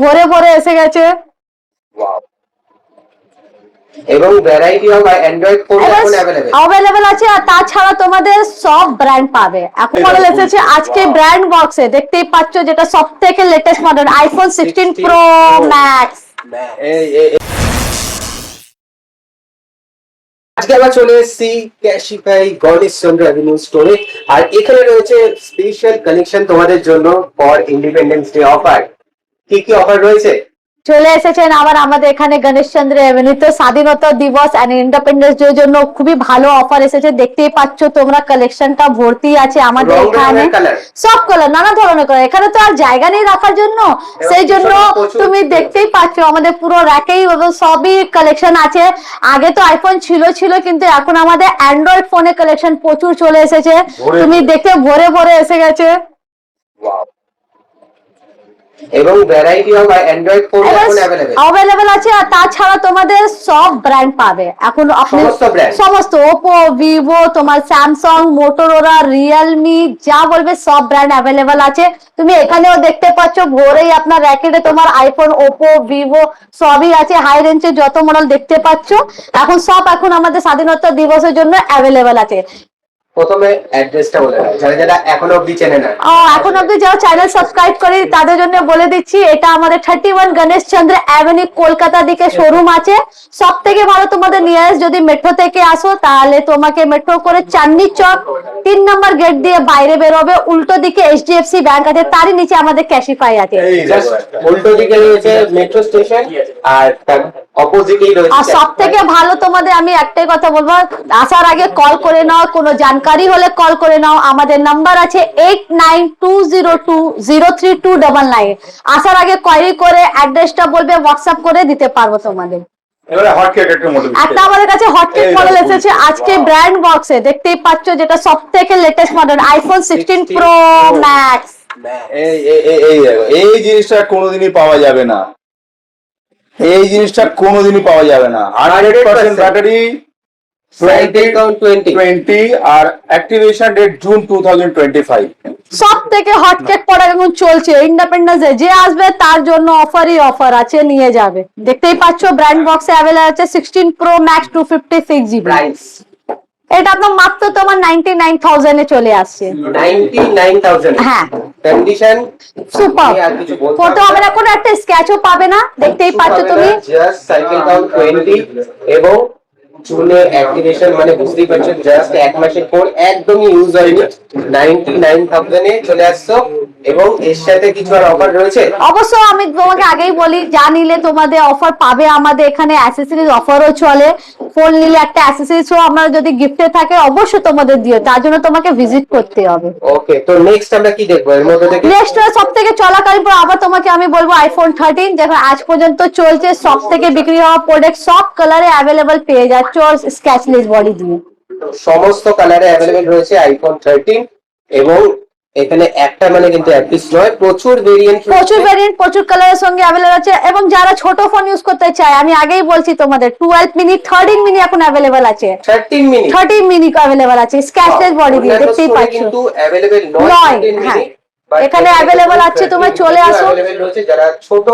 ভরে ভরে এসে গেছে এবং ভ্যারাইটি অফ অ্যান্ড্রয়েড ফোন এখন अवेलेबल আছে। আর তাছাড়া তোমাদের সব ব্র্যান্ড পাবে। এখন মডেল এসেছে আজকে ব্র্যান্ড বক্সে, দেখতেই পাচ্ছ, যেটা সবথেকে latest model iPhone 16 pro max. আজকে আমরা চলে এসেছি ক্যাশিফাই গণেশ চন্দ্র অ্যাভিনিউ স্টোরে। আর এখানে রয়েছে স্পেশাল কালেকশন তোমাদের জন্য ফর ইন্ডিপেন্ডেন্স ডে অফার। কি কি অফার রয়েছে? চলে এসেছেন আবার আমাদের এখানে গণেশ চন্দ্র এভিনিউতে স্বাধীনতা দিবস এন্ড ইন্ডিপেন্ডেন্স ডে জন্য খুবই ভালো অফার এসেছে। দেখতেই পাচ্ছ তোমরা, কালেকশনটা ভর্তি আছে আমাদের এখানে, সব কালার, নানা ধরনের কালার। এখানে তো আর জায়গা নেই রাখার জন্য, সেই জন্য তুমি দেখতেই পাচ্ছ আমাদের পুরো র্যাকেই সবই কালেকশন আছে। আগে তো আইফোন ছিল কিন্তু এখন আমাদের অ্যান্ড্রয়েড ফোনের কালেকশন প্রচুর চলে এসেছে। তুমি দেখতে ভরে ভরে এসে গেছে। এবং ভ্যারাইটি অফ অ্যান্ড্রয়েড ফোন এখন अवेलेबल আছে। আর তাছাড়া তোমাদের সব ব্র্যান্ড পাবে এখন, আপনি সমস্ত ওপো, ভিভো, তোমার স্যামসাং, মোটোরোলা, রিয়েলমি, যা বলবে সব ব্র্যান্ড अवेलेबल আছে। তুমি এখানেও দেখতে পাচ্ছ ভোরেই আপনার র্যাকেটে তোমার আইফোন, ওপো, ভিভো সবই আছে। হাই রেঞ্জে যত মডেল দেখতে পাচ্ছ এখন সব এখন আমাদের স্বাধীনতা দিবসের জন্য अवेलेबल আছে। প্রথমে অ্যাড্রেসটা বলে দাও, যারা এখনো অবধি চেনে না। এখন অবধি যারা চ্যানেল সাবস্ক্রাইব করে তাদের জন্য বলে দিচ্ছি, এটা আমাদের 31 গণেশ চন্দ্র অ্যাভিনিউ কলকাতা দিকে শোরুম আছে। সব থেকে ভালো তোমাদের নিয়ারেস্ট যদি মেট্রো থেকে আসো তাহলে তোমাকে মেট্রো করে চাঁদনি চক 3 নম্বর গেট দিয়ে বাইরে বেরোবে, উল্টো দিকে এইচডিএফসি ব্যাংক আছে, তারই নিচে আমাদের ক্যাশিফাই আছে। উল্টো দিকে রয়েছে মেট্রো স্টেশন আর অপোজিটেই রয়েছে। আর সব থেকে ভালো তোমাদের আমি একটাই কথা বলবো, আসার আগে কল করে নাও, কোনো জানকারি হলে কল করে নাও। আমাদের নাম্বার আছে 8920203299। আসার আগে কোয়ারি করে অ্যাড্রেসটা বলবে, হোয়াটসঅ্যাপ করে দিতে পারবো তোমাদের। এবারে হটকেক একটা মডেল, একটা আমাদের কাছে হটকেক মডেল এসেছে আজকে ব্র্যান্ড বক্সে, দেখতেই পাচ্ছ, যেটা সবথেকে latest model iPhone 16 pro max. এই জিনিসটা কোনোদিনই পাওয়া যাবে না, এই জিনিসটা কোনোদিনই পাওয়া যাবে না। 100% ব্যাটারি, 2020 আর অ্যাক্টিভেশন ডেট জুন 2025। সব থেকে হটকেক প্রোডাক্ট এখন চলছে ইন্ডিপেন্ডেন্স ডে, যে আসবে তার জন্য অফারই অফার আছে, নিয়ে যাবে। দেখতেই পাচ্ছ ব্র্যান্ড বক্সে अवेलेबल আছে 16 প্রো ম্যাক্স 256 জিবি। এটা তো মাত্র তোমার 99000 এ চলে আসছে। 99000 হ্যাঁ, কন্ডিশন সুপার। ফটো হবে না, কোনো একটা স্ক্র্যাচও পাবে না। দেখতেই পাচ্ছ তুমি, জাস্ট সাইকেল কাউন্ট 20 এবং চুলে অ্যাক্টিভেশন, মানে বুঝতেই পারছেন জাস্ট এক মাসের পর একদমই ইউজ হয়নি, 99000 এ চলে আসছো। এবং এর সাথে কিছু আর অফার রয়েছে? অবশ্যই আমি তোমাকে আগেই বলি, যা নিলে তোমাদের অফার পাবে। আমাদের এখানে অ্যাসেসরিজ অফারও চলে, ফোন নিলে একটা অ্যাসেসরিজও আমরা যদি গিফটে থাকে অবশ্যই তোমাদের দিও, তার জন্য তোমাকে ভিজিট করতে হবে। ওকে, তো নেক্সট আমরা কি দেখবো এর মধ্যে থেকে? নেক্সট সবথেকে চলাকালীন পর আবার তোমাকে আমি বলবো আইফোন 13, যেটা আজ পর্যন্ত চলছে সবথেকে বিক্রি হওয়া প্রোডাক্ট, সব কালারে अवेलेबल পেয়ে যাচ্ছ স্ক্র্যাচলেস বডি দিয়ে। সমস্ত কালারে अवेलेबल রয়েছে আইফোন 13 এবং এখানে একটা মানে কিন্তু এক পিস নয়, প্রচুর ভেরিয়েন্ট, প্রচুর কালারের সঙ্গে अवेलेबल আছে। এবং যারা ছোট ফোন ইউজ করতে চায়, আমি আগেই বলছি তোমাদের 12 মিনি, 13 মিনি এখন अवेलेबल আছে। 13 মিনি अवेलेबल আছে স্ক্র্যাচলেস বডি দিয়ে, দেখতেই পাচ্ছ। কিন্তু अवेलेबल নয় 13 মিনি, এখানে अवेलेबल আছে, তোমরা চলে আসো। अवेलेबल রয়েছে যারা ছোট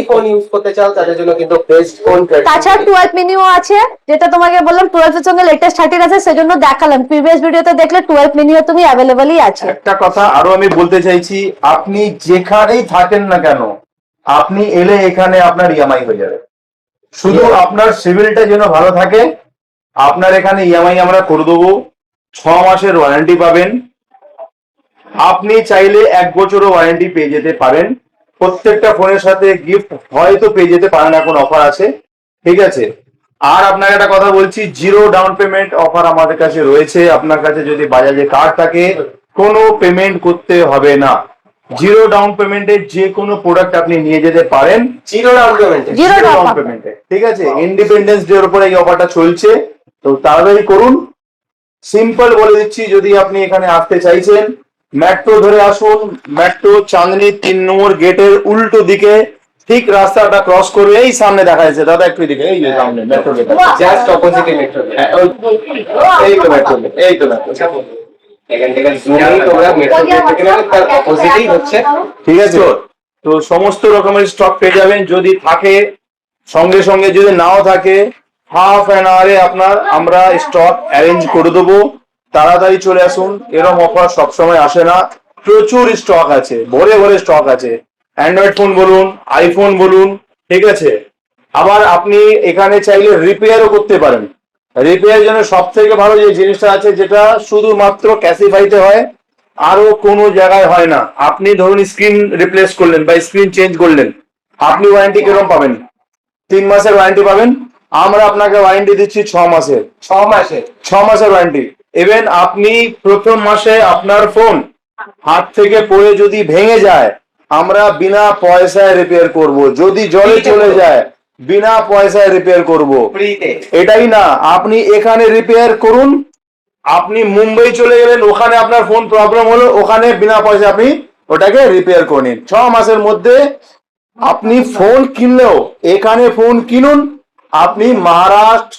ফোন ইউজ করতে চাও তাদের জন্য কিন্তু বেস্ট ফোন। তাছাড়া 12 মিনিও আছে, যেটা তোমাকে বললাম 12 এর সঙ্গে লেটেস্ট 13 আছে, সেজন্য দেখালাম। প্রিভিয়াস ভিডিওতে দেখলে 12 মিনিও তুমি अवेलेबलই আছে। একটা কথা আরো আমি বলতে চাইছি, আপনি যেখানেই থাকেন না কেন, আপনি এলে এখানে আপনার ইএমআই হয়ে যাবে। শুধু আপনার সিভিলটা যেন ভালো থাকে, আপনার এখানে ইএমআই আমরা করে দেবো। 6 মাসের ওয়ারেন্টি পাবেন, আপনি চাইলে 1 বছরও ওয়ারেন্টি পেয়ে যেতে পারেন। প্রত্যেকটা ফোনের সাথে গিফট হয়তো পেয়ে যেতে পারেন, এখন অফার আছে, ঠিক আছে। আর আপনাকে একটা কথা বলছি, 0 ডাউন পেমেন্ট অফার আমাদের কাছে রয়েছে। আপনার কাছে যদি বাজাজে কার্ড থাকে কোনো পেমেন্ট করতে হবে না, 0 ডাউন পেমেন্টে যে কোনো প্রোডাক্ট আপনি নিয়ে যেতে পারেন। 0 ডাউন পেমেন্টে, ঠিক আছে। ইন্ডিপেন্ডেন্স ডে এর উপরে এই অফারটা চলছে, তো তাড়াতাড়ি করুন। সিম্পল বলে দিচ্ছি, যদি আপনি এখানে আসতে চাইছেন মেট্রো ধরে আসুন, মেট্রো চাঁদনি 3 নম্বর গেটের উল্টো দিকে ঠিক রাস্তাটা ক্রস করবে, এই সামনে দেখা যাচ্ছে দাদা, একটু দিকে, এই যে সামনে মেট্রো গেট, জাস্ট অপোজিটে মেট্রো। এই তো মেট্রো, এই তো মেট্রো। এখান থেকে জুমেই তোমরা মেট্রো গেট থেকে তার অপোজিটেই হচ্ছে, ঠিক আছে। তো সমস্ত রকমের স্টক পেয়ে যাবেন। যদি থাকে সঙ্গে সঙ্গে, যদি নাও থাকে হাফ অ্যান আওয়ারে আমরা স্টক অ্যারেঞ্জ করে দেবো। তাড়াতাড়ি চলে আসুন, এরকম অফার সবসময় আসে না। প্রচুর স্টক আছে, ভরে ভরে স্টক আছে। অ্যান্ড্রয়েড ফোন বলুন, আইফোন বলুন, ঠিক আছে। আবার আপনি এখানে চাইলে রিপেয়ারও করতে পারেন। রিপেয়ার জন্য সব থেকে ভালো যে জিনিসটা আছে, যেটা শুধুমাত্র ক্যাসিফাইতে হয়, আরো কোনো জায়গায় হয় না। আপনি ধরুন স্ক্রিন রিপ্লেস করলেন বা স্ক্রিন চেঞ্জ করলেন, আপনি ওয়ারেন্টি কিরকম পাবেন? 3 মাসের ওয়ারেন্টি পাবেন। আমরা আপনাকে ওয়ারেন্টি দিচ্ছি 6 মাসের। 6 মাসে 6 মাসের ওয়ারেন্টি। ইভেন আপনি প্রথম মাসে আপনার ফোন হাত থেকে পড়ে যদি ভেঙে যায়, আমরা বিনা পয়সায় রিপেয়ার করব। যদি জলে চলে যায়, বিনা পয়সায় রিপেয়ার করব। ফ্রিতে। এটাই না, আপনি এখানে রিপেয়ার করুন, আপনি মুম্বাই চলে গেলেন, ওখানে আপনার ফোন প্রবলেম হলো, ওখানে বিনা পয়সা আপনি ওটাকে রিপেয়ার করে নিন। 6 মাসের মধ্যে আপনি ফোন কিনলেও এখানে ফোন কিনুন। আপনি মহারাষ্ট্র,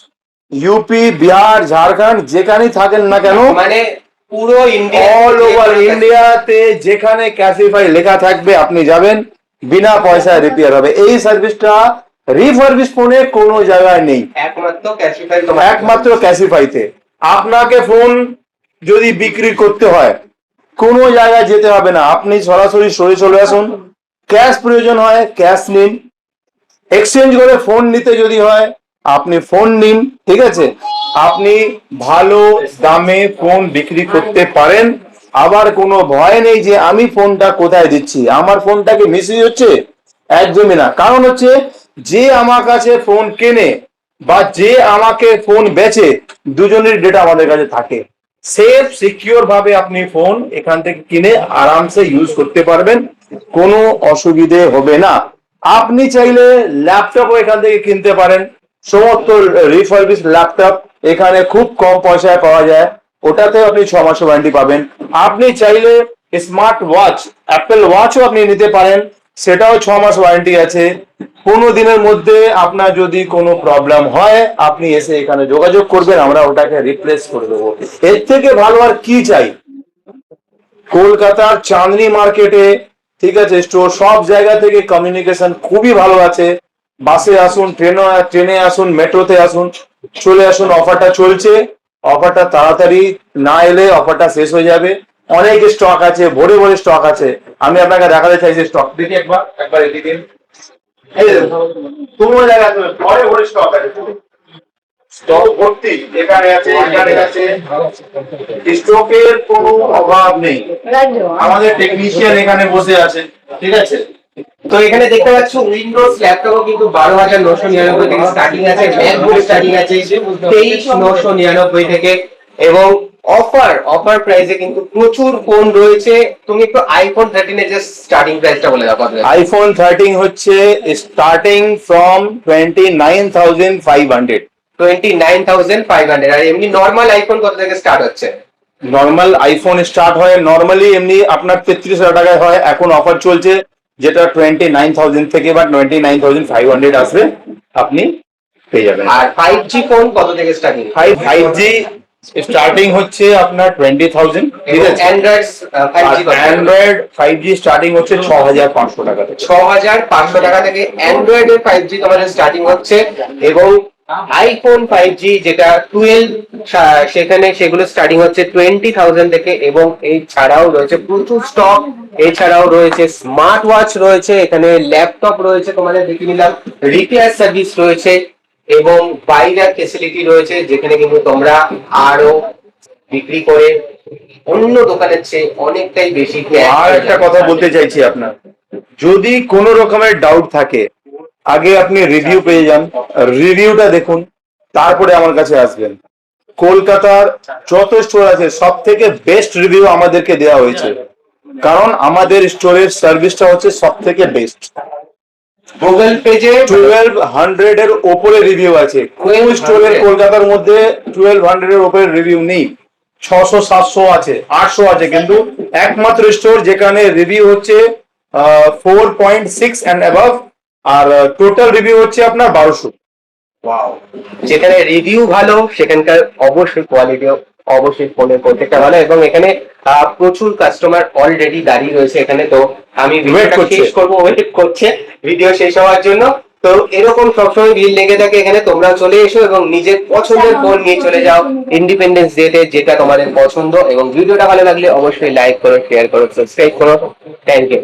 ইউপি, বিহার, ঝাড়খণ্ড যেখানেই থাকেন না কেন, মানে পুরো ইন্ডিয়া, অল ওভার ইন্ডিয়াতে যেখানে ক্যাসিফাই লেখা থাকবে আপনি যাবেন, বিনা পয়সায় রিপেয়ার হবে। এই সার্ভিসটা রিফারবিশ ফোনে কোনো জায়গায় নেই, একমাত্র ক্যাশিফাই। একমাত্র ক্যাসিফাইতে। আপনাকে ফোন যদি বিক্রি করতে হয়, কোনো জায়গায় যেতে হবে না, আপনি সরাসরি সরে চলে আসুন। ক্যাশ প্রয়োজন হয় ক্যাশ নিন, এক্সচেঞ্জ করে ফোন নিতে যদি হয় আপনি ফোন নিন, ঠিক আছে। আপনি ভালো দামে ফোন বিক্রি করতে পারেন। আবার কোনো ভয় নেই যে আমি ফোনটা কোথায় দিচ্ছি, আমার ফোনটাকে মিসইউজ হচ্ছে, একদমই না। কারণ হচ্ছে, যে আমার কাছে ফোন কেনে বা যে আমাকে ফোন বেচে, দুজনের ডেটা আমাদের কাছে থাকে। সেফ সিকিউর ভাবে আপনি ফোন এখান থেকে কিনে আরামসে ইউজ করতে পারবেন, কোনো অসুবিধে হবে না। আপনি চাইলে ল্যাপটপও এখান থেকে কিনতে পারেন। সমস্ত রিফারবিশ ল্যাপটপ এখানে খুব কম পয়সায় পাওয়া যায়, ওটাতেও আপনি 6 মাসের ওয়ারেন্টি পাবেন। আপনি চাইলে স্মার্ট ওয়াচ, অ্যাপেল ওয়াচও আপনি নিতে পারেন, সেটাও 6 মাস ওয়ারেন্টি আছে। 15 দিনের মধ্যে আপনার যদি কোনো প্রবলেম হয়, আপনি এসে এখানে যোগাযোগ করবেন, আমরা ওটাকে রিপ্লেস করে দেবো। এর থেকে ভালো আর কি চাই? কলকাতার চাঁদনি মার্কেটে, ঠিক আছে, স্টোর, সব জায়গা থেকে কমিউনিকেশন খুবই ভালো আছে। বাসে আসুন, ট্রেনে আসুন, মেট্রোতে আসুন, চলে আসুন। অফারটা চলছে, অফারটা তাড়াতাড়ি না এলে অফারটা শেষ হয়ে যাবে। অনেক স্টক আছে, ভরে ভরে স্টক আছে। আমি আপনাকে দেখাতে চাইছি স্টক, দেখি একবার এদিকে। এই দেখুন, কোনো জায়গায় ভরে ভরে স্টক আছে, স্টক ভর্তি, এখানে আছে, এখানে আছে। স্টকের কোনো অভাব নেই। আমাদের টেকনিশিয়ান এখানে বসে আছে, ঠিক আছে। তো এখানে দেখতে পাচ্ছ উইন্ডোজ ল্যাপটপও কিন্তু 12,999 থেকে স্টার্টিং আছে, ম্যাকবুক স্টার্টিং আছে 23,999 থেকে। এবং অফার প্রাইসে কিন্তু প্রচুর ফোন রয়েছে। তুমি একটু আইফোন 13 এর যে স্টার্টিং প্রাইসটা বলে দাও কত? আইফোন 13 হচ্ছে স্টার্টিং ফ্রম 29,500। 29,500। আর এমনি নরমাল আইফোন কত থেকে স্টার্ট হচ্ছে? নর্মাল আইফোন স্টার্ট হয় নর্মালি এমনি আপনার 33,000 টাকায় হয়। এখন অফার চলছে, যেটা 29,000 থেকে বা 29,500 আসবে, আপনি পেয়ে যাবেন। আর 5G ফোন কত থেকে স্টার্টিং? 5G স্টার্টিং হচ্ছে আপনার 20,000, ঠিক আছে। অ্যান্ড্রয়েড 5G স্টার্টিং হচ্ছে 6,500 টাকা থেকে। 6,500 টাকা থেকে অ্যান্ড্রয়েডের 5G তোমাদের স্টার্টিং হচ্ছে। এবং আইফোন 5G যেটা 12 সেখানে সেগুলো স্টার্টিং হচ্ছে 20,000 থেকে। এবং এছাড়াও রয়েছে প্রচুর স্টক, এছাড়াও রয়েছে স্মার্ট ওয়াচ রয়েছে, এখানে ল্যাপটপ রয়েছে, তোমাদের দেখে নিলাম, রিপেয়ার সার্ভিস রয়েছে এবং বাইরের ফেসিলিটি রয়েছে, যেখানে কিন্তু তোমরা আরো বিক্রি করে অন্য দোকানের চেয়ে অনেকটাই বেশি। আর একটা কথা বলতে চাইছি, আপনার যদি কোনো রকমের ডাউট থাকে, আগে আপনি রিভিউ পেয়ে যান, রিভিউটা দেখুন, তারপরে আমার কাছে আসবেন। কলকাতার যত স্টোর আছে সব থেকে বেস্ট রিভিউ আমাদেরকে দেওয়া হয়েছে, কারণ আমাদের স্টোরের সার্ভিসটা হচ্ছে সব থেকে বেস্ট। গুগল পেজে 1200 এর উপরে রিভিউ আছে। কোন স্টোরের কলকাতার মধ্যে 1200 এর উপরে রিভিউ নেই। 600, 700 আছে, 800 আছে, কিন্তু একমাত্র স্টোর যেখানে রিভিউ হচ্ছে 4.6 and above, আর টোটাল রিভিউ হচ্ছে আপনার 1200। ওয়াও, যেখানে রিভিউ ভালো সেখানকার অবশ্যই কোয়ালিটিও অবশ্যই ফোনের প্রত্যেকটা ভালো। এবং এখানে প্রচুর কাস্টমার অলরেডি দাঁড়িয়ে রয়েছে এখানে, তো আমি ভিডিওটা করছে। শেষ করবো, ওয়েট করছে ভিডিও শেষ হওয়ার জন্য। তো এরকম সবসময় ভিড় লেগে থাকে এখানে, তোমরা চলে এসো এবং নিজের পছন্দের ফোন নিয়ে চলে যাও ইন্ডিপেন্ডেন্স ডেতে, যেটা তোমাদের পছন্দ। এবং ভিডিওটা ভালো লাগলে অবশ্যই লাইক করো, শেয়ার করো, সাবস্ক্রাইব করো। Thank you.